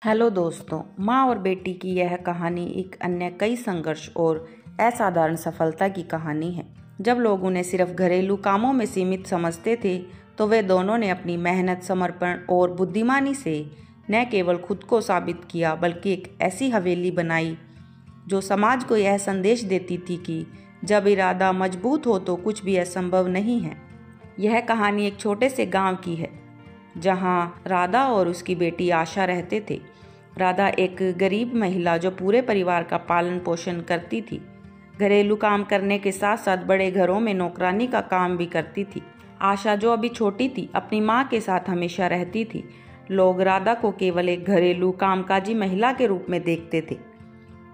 Hello दोस्तों, माँ और बेटी की यह कहानी एक अन्य कई संघर्ष और असाधारण सफलता की कहानी है। जब लोग उन्हें सिर्फ घरेलू कामों में सीमित समझते थे, तो वे दोनों ने अपनी मेहनत, समर्पण और बुद्धिमानी से न केवल खुद को साबित किया, बल्कि एक ऐसी हवेली बनाई जो समाज को यह संदेश देती थी कि जब इरादा मजबूत हो तो कुछ भी असंभव नहीं है। यह कहानी एक छोटे से गांव की है, जहां राधा और उसकी बेटी आशा रहते थे। राधा एक गरीब महिला जो पूरे परिवार का पालन पोषण करती थी। घरेलू काम करने के साथ साथ बड़े घरों में नौकरानी का काम भी करती थी। आशा, जो अभी छोटी थी, अपनी माँ के साथ हमेशा रहती थी। लोग राधा को केवल एक घरेलू कामकाजी महिला के रूप में देखते थे,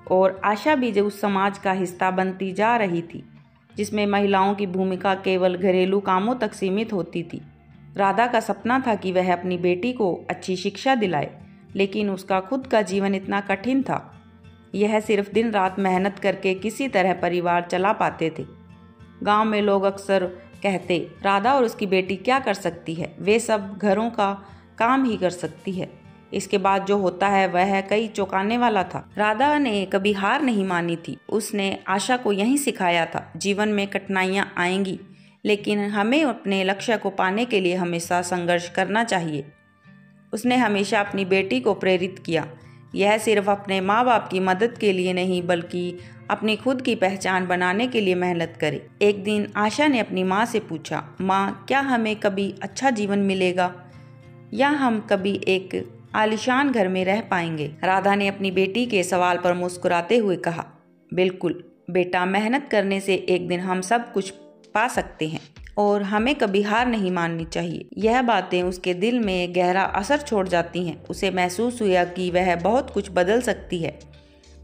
और आशा भी जो उस समाज का हिस्सा बनती जा रही थी जिसमें महिलाओं की भूमिका केवल घरेलू कामों तक सीमित होती थी। राधा का सपना था कि वह अपनी बेटी को अच्छी शिक्षा दिलाए, लेकिन उसका खुद का जीवन इतना कठिन था। यह सिर्फ दिन रात मेहनत करके किसी तरह परिवार चला पाते थे। गांव में लोग अक्सर कहते, राधा और उसकी बेटी क्या कर सकती है, वे सब घरों का काम ही कर सकती है। इसके बाद जो होता है वह कई चौंकाने वाला था। राधा ने कभी हार नहीं मानी थी। उसने आशा को यही सिखाया था, जीवन में कठिनाइयाँ आएंगी, लेकिन हमें अपने लक्ष्य को पाने के लिए हमेशा संघर्ष करना चाहिए। उसने हमेशा अपनी बेटी को प्रेरित किया, यह सिर्फ अपने माँ बाप की मदद के लिए नहीं, बल्कि अपनी खुद की पहचान बनाने के लिए मेहनत करे। एक दिन आशा ने अपनी माँ से पूछा, माँ, क्या हमें कभी अच्छा जीवन मिलेगा, या हम कभी एक आलीशान घर में रह पाएंगे? राधा ने अपनी बेटी के सवाल पर मुस्कुराते हुए कहा, बिल्कुल बेटा, मेहनत करने से एक दिन हम सब कुछ पा सकते हैं, और हमें कभी हार नहीं माननी चाहिए। यह बातें उसके दिल में गहरा असर छोड़ जाती हैं। उसे महसूस हुआ कि वह बहुत कुछ बदल सकती है।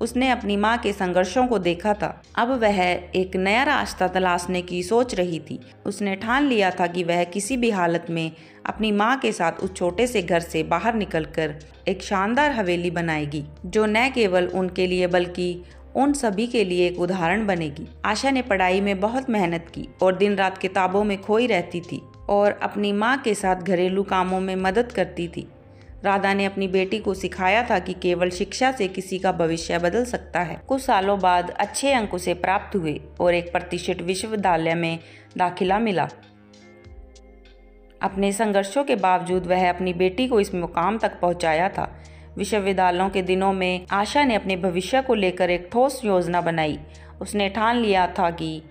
उसने अपनी माँ के संघर्षों को देखा था। अब वह एक नया रास्ता तलाशने की सोच रही थी। उसने ठान लिया था कि वह किसी भी हालत में अपनी माँ के साथ उस छोटे से घर से बाहर निकलकर एक शानदार हवेली बनाएगी, जो न केवल उनके लिए बल्कि उन सभी के लिए एक उदाहरण बनेगी। आशा ने पढ़ाई में बहुत मेहनत की और दिन रात किताबों में खोई रहती थी, और अपनी माँ के साथ घरेलू कामों में मदद करती थी। राधा ने अपनी बेटी को सिखाया था कि केवल शिक्षा से किसी का भविष्य बदल सकता है। कुछ सालों बाद अच्छे अंक उसे प्राप्त हुए और एक प्रतिष्ठित विश्वविद्यालय में दाखिला मिला। अपने संघर्षों के बावजूद वह अपनी बेटी को इस मुकाम तक पहुंचाया था। विश्वविद्यालयों के दिनों में आशा ने अपने भविष्य को लेकर एक ठोस योजना बनाई। उसने ठान लिया था कि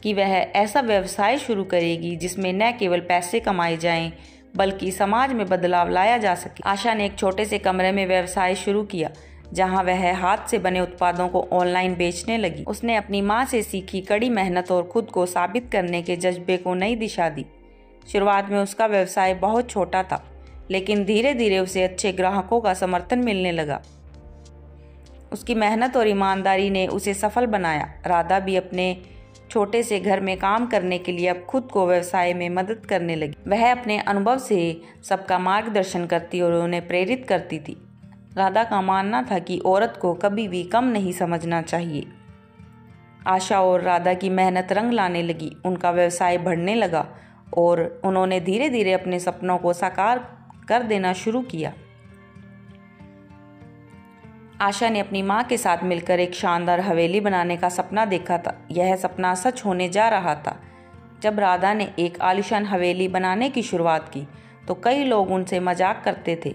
वह ऐसा व्यवसाय शुरू करेगी जिसमें न केवल पैसे कमाए जाएं, बल्कि समाज में बदलाव लाया जा सके। आशा ने एक छोटे से कमरे में व्यवसाय शुरू किया, जहां वह हाथ से बने उत्पादों को ऑनलाइन बेचने लगी। उसने अपनी माँ से सीखी कड़ी मेहनत और खुद को साबित करने के जज्बे को नई दिशा दी। शुरुआत में उसका व्यवसाय बहुत छोटा था, लेकिन धीरे धीरे उसे अच्छे ग्राहकों का समर्थन मिलने लगा। उसकी मेहनत और ईमानदारी ने उसे सफल बनाया। राधा भी अपने छोटे से घर में काम करने के लिए अब खुद को व्यवसाय में मदद करने लगी। वह अपने अनुभव से सबका मार्गदर्शन करती और उन्हें प्रेरित करती थी। राधा का मानना था कि औरत को कभी भी कम नहीं समझना चाहिए। आशा और राधा की मेहनत रंग लाने लगी। उनका व्यवसाय बढ़ने लगा और उन्होंने धीरे धीरे अपने सपनों को साकार कर देना शुरू किया। आशा ने अपनी माँ के साथ मिलकर एक शानदार हवेली बनाने का सपना देखा था। यह सपना सच होने जा रहा था। जब राधा ने एक आलीशान हवेली बनाने की शुरुआत की, तो कई लोग उनसे मजाक करते थे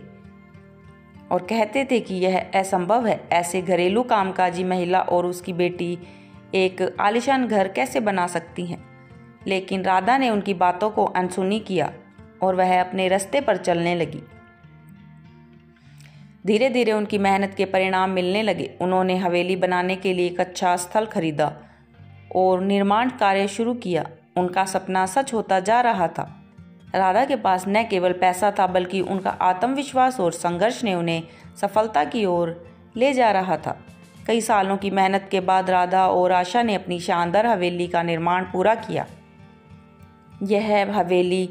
और कहते थे कि यह असंभव है। ऐसे घरेलू कामकाजी महिला और उसकी बेटी एक आलीशान घर कैसे बना सकती हैं? लेकिन राधा ने उनकी बातों को अनसुनी किया और वह अपने रास्ते पर चलने लगी। धीरे धीरे उनकी मेहनत के परिणाम मिलने लगे। उन्होंने हवेली बनाने के लिए एक अच्छा स्थल खरीदा और निर्माण कार्य शुरू किया। उनका सपना सच होता जा रहा था। राधा के पास न केवल पैसा था, बल्कि उनका आत्मविश्वास और संघर्ष ने उन्हें सफलता की ओर ले जा रहा था। कई सालों की मेहनत के बाद राधा और आशा ने अपनी शानदार हवेली का निर्माण पूरा किया। यह हवेली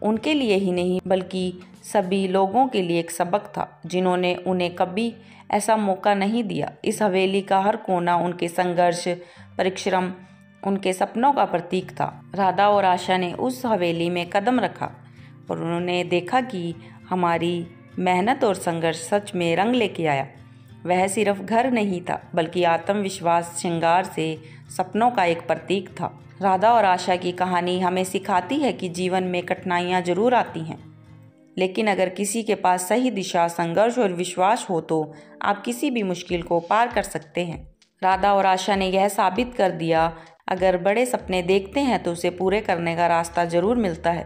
उनके लिए ही नहीं, बल्कि सभी लोगों के लिए एक सबक था, जिन्होंने उन्हें कभी ऐसा मौका नहीं दिया। इस हवेली का हर कोना उनके संघर्ष, परिश्रम, उनके सपनों का प्रतीक था। राधा और आशा ने उस हवेली में कदम रखा और उन्होंने देखा कि हमारी मेहनत और संघर्ष सच में रंग लेके आया। वह सिर्फ घर नहीं था, बल्कि आत्मविश्वास, श्रृंगार से सपनों का एक प्रतीक था। राधा और आशा की कहानी हमें सिखाती है कि जीवन में कठिनाइयाँ जरूर आती हैं, लेकिन अगर किसी के पास सही दिशा, संघर्ष और विश्वास हो तो आप किसी भी मुश्किल को पार कर सकते हैं। राधा और आशा ने यह साबित कर दिया, अगर बड़े सपने देखते हैं तो उसे पूरे करने का रास्ता जरूर मिलता है।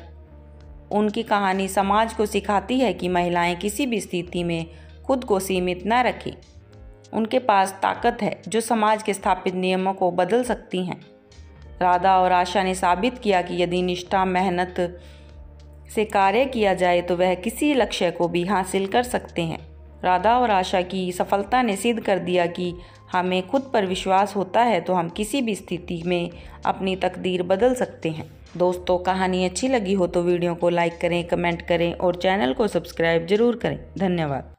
उनकी कहानी समाज को सिखाती है कि महिलाएं किसी भी स्थिति में खुद को सीमित न रखें। उनके पास ताकत है जो समाज के स्थापित नियमों को बदल सकती हैं। राधा और आशा ने साबित किया कि यदि निष्ठा, मेहनत से कार्य किया जाए तो वह किसी लक्ष्य को भी हासिल कर सकते हैं। राधा और आशा की सफलता ने सिद्ध कर दिया कि हमें खुद पर विश्वास होता है तो हम किसी भी स्थिति में अपनी तकदीर बदल सकते हैं। दोस्तों, कहानी अच्छी लगी हो तो वीडियो को लाइक करें, कमेंट करें और चैनल को सब्सक्राइब जरूर करें। धन्यवाद।